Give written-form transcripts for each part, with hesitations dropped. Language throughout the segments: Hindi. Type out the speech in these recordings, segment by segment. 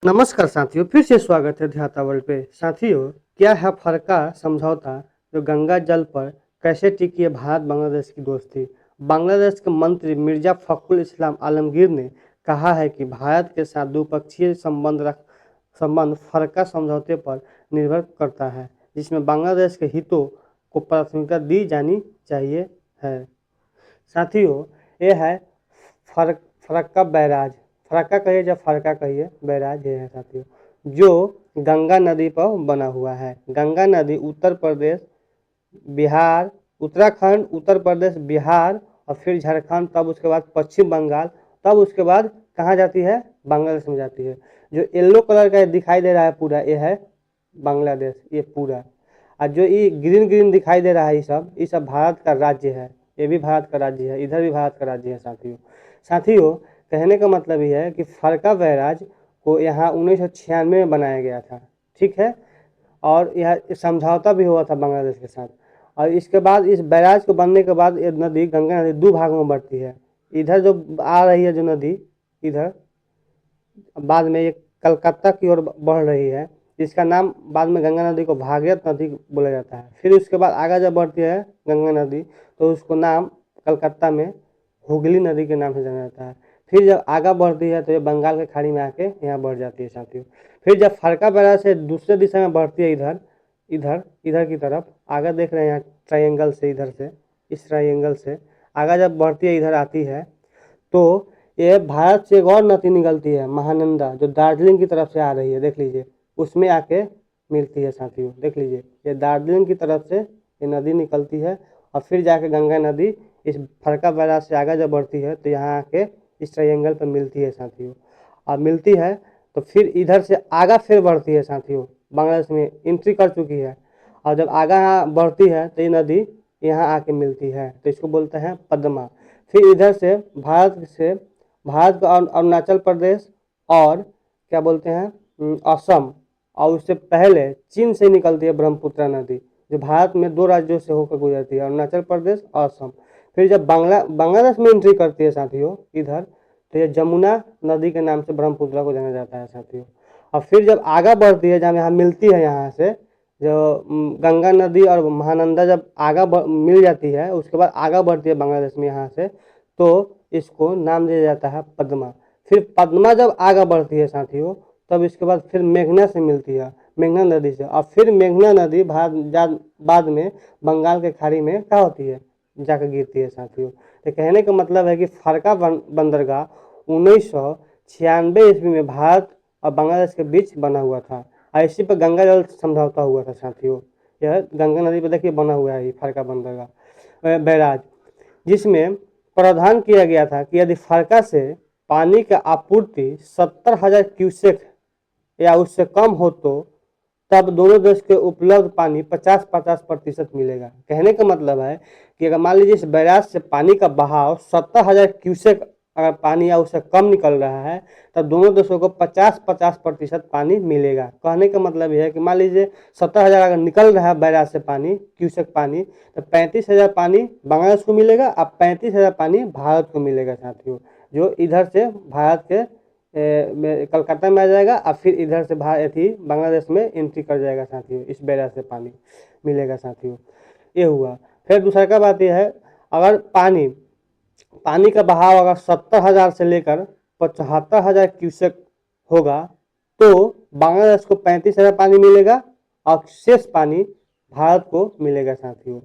नमस्कार साथियों, फिर से स्वागत है ध्याता वर्ल्ड पे। साथियों, क्या है फरक्का समझौता जो गंगा जल पर कैसे टिकी है भारत बांग्लादेश की दोस्ती। बांग्लादेश के मंत्री मिर्जा फखरुल इस्लाम आलमगीर ने कहा है कि भारत के साथ द्विपक्षीय संबंध फरक्का समझौते पर निर्भर करता है, जिसमें बांग्लादेश के हितों को प्राथमिकता दी जानी चाहिए है। साथियों, ये है फरक्का बैराज। फरक्का कहिए या फरक्का कहिए, बैराज ये है साथियों, जो गंगा नदी पर बना हुआ है। गंगा नदी उत्तर प्रदेश, बिहार, उत्तराखंड, उत्तर प्रदेश, बिहार और फिर झारखंड, तब उसके बाद पश्चिम बंगाल, तब उसके बाद कहाँ जाती है, बांग्लादेश में जाती है। जो येलो कलर का दिखाई दे रहा है पूरा, ये है बांग्लादेश, ये पूरा। और जो ये ग्रीन ग्रीन दिखाई दे रहा है, ये सब भारत का राज्य है। ये भी भारत का राज्य है, इधर भी भारत का राज्य है साथियों। साथियों, कहने का मतलब ये है कि फरक्का बैराज को यहाँ 1996 में बनाया गया था, ठीक है। और यह समझौता भी हुआ था बांग्लादेश के साथ। और इसके बाद इस बैराज को बनने के बाद ये नदी, गंगा नदी, दो भागों में बढ़ती है। इधर जो आ रही है जो नदी, इधर बाद में ये कलकत्ता की ओर बढ़ रही है, जिसका नाम बाद में गंगा नदी को भागीरथ नदी बोला जाता है। फिर उसके बाद आगे जब बढ़ती है गंगा नदी, तो उसको नाम कलकत्ता में हुगली नदी के नाम से जाना जाता है। फिर जब आगे बढ़ती है तो ये बंगाल के खाड़ी में आके यहाँ बढ़ जाती है साथियों। फिर जब फरक्का बैराज से दूसरे दिशा में बढ़ती है, इधर इधर इधर की तरफ आगे देख रहे हैं यहाँ ट्रायंगल से, इधर से, इस ट्रायंगल से आगे जब बढ़ती है, इधर आती है, तो ये भारत से एक और नदी निकलती है, महानंदा, जो दार्जिलिंग की तरफ से आ रही है, देख लीजिए, उसमें आके मिलती है साथियों। देख लीजिए, ये दार्जिलिंग की तरफ से ये नदी निकलती है और फिर जाके गंगा नदी इस फरक्का बैराज से आगे जब बढ़ती है तो यहाँ आके इस ट्रायंगल पर मिलती है साथियों। और मिलती है तो फिर इधर से आगे फिर बढ़ती है साथियों, बांग्लादेश में एंट्री कर चुकी है। और जब आगे यहाँ बढ़ती है तो ये नदी यहाँ आके मिलती है, तो इसको बोलते हैं पद्मा। फिर इधर से भारत का अरुणाचल प्रदेश और क्या बोलते हैं, असम, और उससे पहले चीन से निकलती है ब्रह्मपुत्र नदी, जो भारत में दो राज्यों से होकर गुजरती है, अरुणाचल प्रदेश और असम। फिर जब बांग्लादेश में एंट्री करती है साथियों इधर, तो ये जमुना नदी के नाम से ब्रह्मपुत्र को जाना जाता है साथियों। और फिर जब आगे बढ़ती है, जब यहाँ मिलती है, यहाँ से जो गंगा नदी और महानंदा जब मिल जाती है, उसके बाद आगे बढ़ती है बांग्लादेश में यहाँ से, तो इसको नाम दिया जाता है पद्मा। फिर पद्मा जब आगे बढ़ती है साथियों, तब इसके बाद फिर मेघना से मिलती है, मेघना नदी से। और फिर मेघना नदी बाद में बंगाल के खाड़ी में क्या होती है, जाकर गिरती है साथियों। तो कहने का मतलब है कि फरक्का बंदरगाह 1996 ईस्वी में भारत और बांग्लादेश के बीच बना हुआ था। और इसी पर गंगा जल समझौता हुआ था साथियों। यह गंगा नदी पर देखिए बना हुआ है ये फरक्का बंदरगाह बैराज, जिसमें प्रावधान किया गया था कि यदि फरक्का से पानी का आपूर्ति 70,000 क्यूसेक या उससे कम हो, तो तब दोनों देश के उपलब्ध पानी 50-50% मिलेगा। कहने का मतलब है कि अगर मान लीजिए इस बैराज से पानी का बहाव 70,000 क्यूसेक अगर पानी या उससे कम निकल रहा है, तब दोनों देशों को 50-50% पानी मिलेगा। कहने का मतलब यह है कि मान लीजिए 70,000 अगर निकल रहा है बैराज से पानी, क्यूसेक पानी, तो 35,000 पानी बांग्लादेश को मिलेगा और 35,000 पानी भारत को मिलेगा साथियों, जो इधर से भारत के कलकत्ता में आ जाएगा और फिर इधर से बांग्लादेश में एंट्री कर जाएगा साथियों। इस बैराज से पानी मिलेगा साथियों, ये हुआ। फिर दूसरा का बात यह है, अगर पानी पानी का बहाव अगर 70,000 से लेकर 75,000 क्यूसेक होगा, तो बांग्लादेश को 35,000 पानी मिलेगा और शेष पानी भारत को मिलेगा साथियों।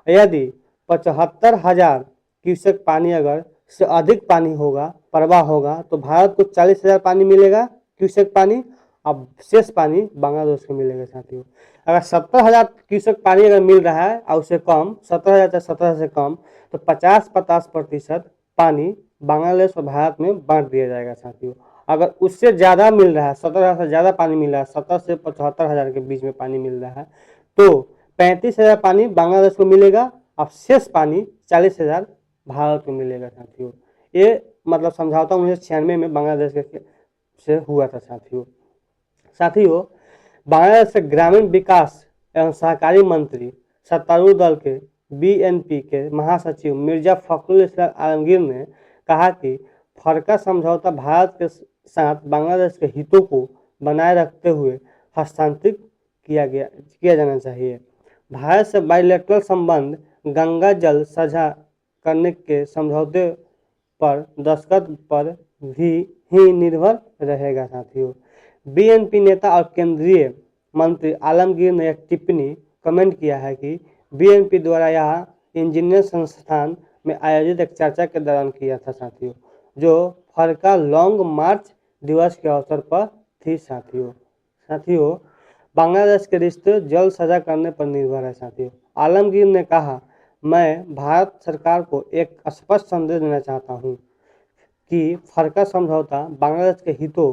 यदि 75,000 क्यूसेक पानी अगर से अधिक पानी होगा, प्रवाह होगा, तो भारत को 40,000 पानी मिलेगा क्यूसेक पानी, अब शेष पानी बांग्लादेश को मिलेगा साथियों। अगर 70,000 क्यूसेक पानी अगर मिल रहा है और उससे कम, 70,000 या 17,000 से कम, तो 50-50% पानी बांग्लादेश और भारत में बांट दिया जाएगा साथियों। अगर उससे ज़्यादा मिल रहा है, 70,000 से ज़्यादा पानी मिल रहा है, 70 से 75,000 के बीच में पानी मिल रहा है, तो 35,000 पानी बांग्लादेश को मिलेगा और शेष पानी 40,000 भारत को मिलेगा साथियों। ये मतलब समझौता 1996 में बांग्लादेश से हुआ था साथियों। साथियों, बांग्लादेश के ग्रामीण विकास एवं सहकारी मंत्री सत्तारूढ़ दल के बीएनपी के महासचिव मिर्जा फखरुल इस्लाम आलमगीर ने कहा कि फरक्का समझौता भारत के साथ बांग्लादेश के हितों को बनाए रखते हुए हस्तांतरित किया जाना चाहिए। भारत से बाइलेटरल संबंध गंगा जल साझा करने के समझौते पर दस्तखत पर भी ही निर्भर रहेगा साथियों। बीएनपी नेता और केंद्रीय मंत्री आलमगीर ने एक टिप्पणी कमेंट किया है कि बीएनपी द्वारा यह इंजीनियर संस्थान में आयोजित एक चर्चा के दौरान किया था साथियों, जो फरका लॉन्ग मार्च दिवस के अवसर पर थी साथियों। साथियों, बांग्लादेश के रिश्ते जल्द साझा करने पर निर्भर है साथियों। आलमगीर ने कहा, मैं भारत सरकार को एक स्पष्ट संदेश देना चाहता हूँ कि फरका समझौता बांग्लादेश के हितों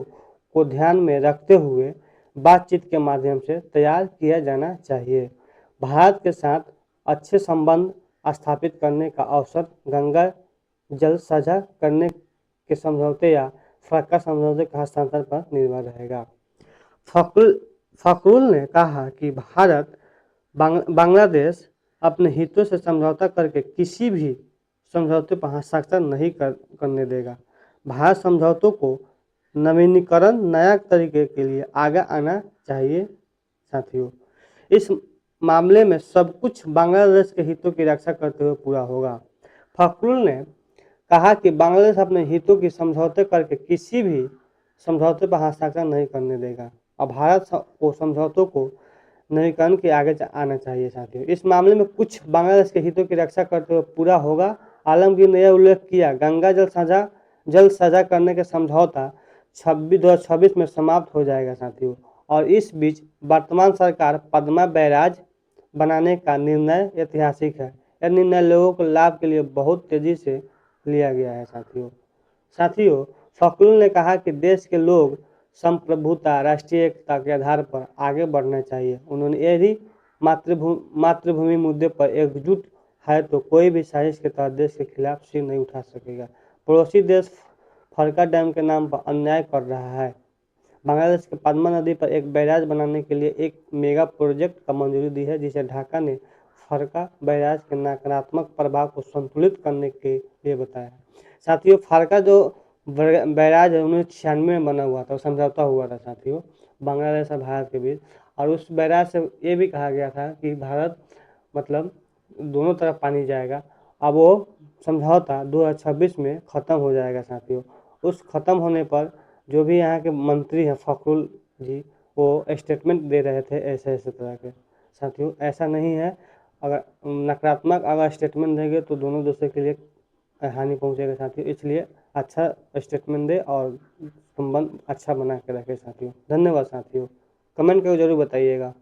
को ध्यान में रखते हुए बातचीत के माध्यम से तैयार किया जाना चाहिए। भारत के साथ अच्छे संबंध स्थापित करने का अवसर गंगा जल साझा करने के समझौते या फरक्का समझौते के हस्तांतरण पर निर्भर रहेगा। फखरुल ने कहा कि भारत बांग्लादेश अपने हितों से समझौता करके किसी भी समझौते पर हस्ताक्षर नहीं करने देगा। भारत समझौतों को नवीनीकरण नया तरीके के लिए आगे आना चाहिए साथियों। इस मामले में सब कुछ बांग्लादेश के हितों की रक्षा करते हुए पूरा होगा। फखरुल ने कहा कि बांग्लादेश अपने हितों की समझौते करके किसी भी समझौते पर हस्ताक्षर नहीं करने देगा और भारत को समझौतों को नवीकरण के आगे आना चाहिए साथियों। इस मामले में कुछ बांग्लादेश के हितों की रक्षा करते हुए पूरा होगा। आलमगीर ने यह उल्लेख किया, गंगा जल साझा करने के समझौता 2026 में समाप्त हो जाएगा साथियों। और इस बीच वर्तमान सरकार पद्मा बैराज बनाने का निर्णय ऐतिहासिक है। यह निर्णय लोगों को लाभ के लिए बहुत तेजी से लिया गया है साथियों। फखरुल ने कहा कि देश के लोग संप्रभुता, राष्ट्रीय एकता के आधार पर आगे बढ़ना चाहिए। उन्होंने यदि मातृभूमि मुद्दे पर एकजुट है तो कोई भी साजिश के तहत देश के खिलाफ सिर नहीं उठा सकेगा। पड़ोसी देश फरका डैम के नाम पर अन्याय कर रहा है। बांग्लादेश के पद्मा नदी पर एक बैराज बनाने के लिए एक मेगा प्रोजेक्ट का मंजूरी दी है, जिसे ढाका ने फरका बैराज के नकारात्मक प्रभाव को संतुलित करने के लिए बताया है। साथियों, फरका जो बैराज 1996 में बना हुआ था, समझौता हुआ था साथियों बांग्लादेश और भारत के बीच, और उस बैराज से ये भी कहा गया था कि भारत मतलब दोनों तरफ पानी जाएगा। अब वो समझौता 2026 में ख़त्म हो जाएगा साथियों। उस ख़त्म होने पर जो भी यहाँ के मंत्री हैं फखरुल जी, वो स्टेटमेंट दे रहे थे ऐसे तरह के साथियों। ऐसा नहीं है, अगर नकारात्मक अगर स्टेटमेंट देंगे तो दोनों देशों के लिए हानि पहुँचेगा साथियों। इसलिए अच्छा स्टेटमेंट दे और संबंध अच्छा बना के रखे साथियों। धन्यवाद साथियों, कमेंट करके जरूर बताइएगा।